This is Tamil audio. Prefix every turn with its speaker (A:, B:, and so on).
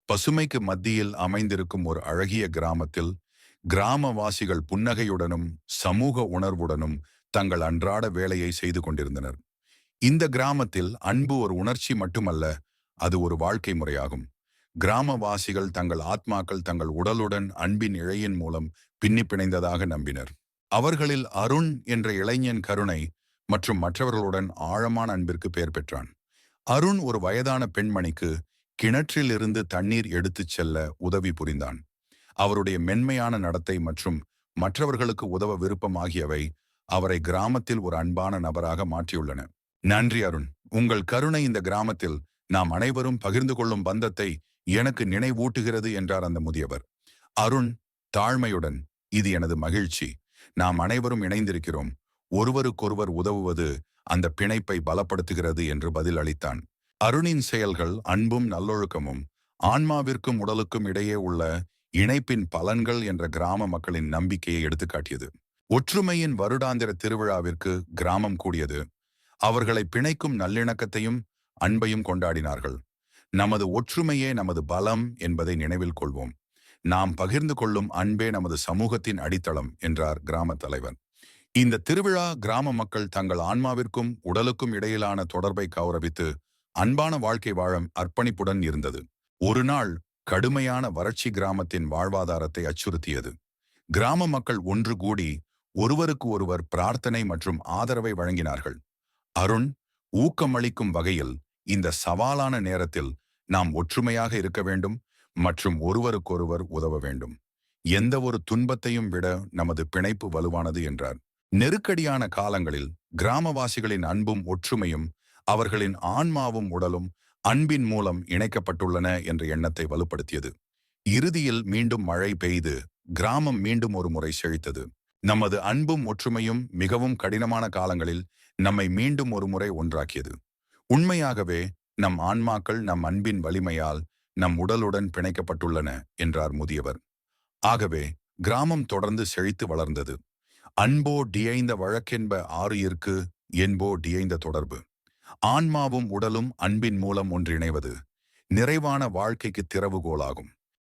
A: பசுமைக்கு மத்தியில் அமைந்திருக்கும் ஒரு அழகிய கிராமத்தில் கிராமவாசிகள் புன்னகையுடனும் சமூக உணர்வுடனும் தங்கள் அன்றாட வேலையை செய்து கொண்டிருந்தனர். இந்த கிராமத்தில் அன்பு ஒரு உணர்ச்சி மட்டுமல்ல, அது ஒரு வாழ்க்கை முறையாகும். கிராமவாசிகள் தங்கள் ஆத்மாக்கள் தங்கள் உடலுடன் அன்பின் இழையின் மூலம் பின்னி பிணைந்ததாக நம்பினர். அவர்களில் அருண் என்ற இளைஞன் கருணை மற்றும் மற்றவர்களுடன் ஆழமான அன்பிற்கு பெயர் பெற்றான். அருண் ஒரு வயதான பெண்மணிக்கு கிணற்றில் இருந்து தண்ணீர் எடுத்துச் செல்ல உதவி புரிந்தான். அவருடைய மென்மையான நடத்தை மற்றும் மற்றவர்களுக்கு உதவ விருப்பம் ஆகியவை அவரை கிராமத்தில் ஒரு அன்பான நபராக மாற்றியுள்ளன. நன்றி அருண், உங்கள் கருணை இந்த கிராமத்தில் நாம் அனைவரும் பகிர்ந்து கொள்ளும் பந்தத்தை எனக்கு நினைவூட்டுகிறது என்றார் அந்த முதியவர். அருண் தாழ்மையுடன், இது எனது மகிழ்ச்சி, நாம் அனைவரும் இணைந்திருக்கிறோம், ஒருவருக்கொருவர் உதவுவது அந்த பிணைப்பை பலப்படுத்துகிறது என்று பதில் அளித்தான். அருணின் செயல்கள் அன்பும் நல்லொழுக்கமும் ஆன்மாவிற்கும் உடலுக்கும் இடையே உள்ள இணைப்பின் பலன்கள் என்ற கிராம மக்களின் நம்பிக்கையை எடுத்துக்காட்டியது. ஒற்றுமையின் வருடாந்திர திருவிழாவிற்கு கிராமம் கூடியது. அவர்களை பிணைக்கும் நல்லிணக்கத்தையும் அன்பையும் கொண்டாடினார்கள். நமது ஒற்றுமையே நமது பலம் என்பதை நினைவில் கொள்வோம். நாம் பகிர்ந்து கொள்ளும் அன்பே நமது சமூகத்தின் அடித்தளம் என்றார் கிராம தலைவர். இந்த திருவிழா கிராம மக்கள் தங்கள் ஆன்மாவிற்கும் உடலுக்கும் இடையிலான தொடர்பை கௌரவித்து அன்பான வாழ்க்கை வாழ அர்ப்பணிப்புடன் இருந்தது. ஒரு நாள் கடுமையான வறட்சி கிராமத்தின் வாழ்வாதாரத்தை அச்சுறுத்தியது. கிராம மக்கள் ஒன்று கூடி ஒருவருக்கு ஒருவர் பிரார்த்தனை மற்றும் ஆதரவை வழங்கினார்கள். அருண் ஊக்கமளிக்கும் வகையில், இந்த சவாலான நேரத்தில் நாம் ஒற்றுமையாக இருக்க வேண்டும் மற்றும் ஒருவருக்கொருவர் உதவ வேண்டும். எந்த ஒரு துன்பத்தையும் விட நமது பிணைப்பு வலுவானது என்றார். நெருக்கடியான காலங்களில் கிராமவாசிகளின் அன்பும் ஒற்றுமையும் அவர்களின் ஆன்மாவும் உடலும் அன்பின் மூலம் இணைக்கப்பட்டுள்ளன என்ற எண்ணத்தை வலுப்படுத்தியது. இறுதியில் மீண்டும் மழை பெய்து கிராமம் மீண்டும் ஒரு முறை செழித்தது. நமது அன்பும் ஒற்றுமையும் மிகவும் கடினமான காலங்களில் நம்மை மீண்டும் ஒரு முறை ஒன்றாக்கியது. உண்மையாகவே நம் ஆன்மாக்கள் நம் அன்பின் வலிமையால் நம் உடலுடன் பிணைக்கப்பட்டுள்ளன என்றார் முதியவர். ஆகவே கிராமம் தொடர்ந்து செழித்து வளர்ந்தது. அன்போ டியைந்த வழக்கென்ப ஆறு இருக்கு, என்போ டியைந்த தொடர்பு. ஆன்மாவும் உடலும் அன்பின் மூலம் ஒன்றிணைவது நிறைவான வாழ்க்கைக்கு திறவுகோலாகும்.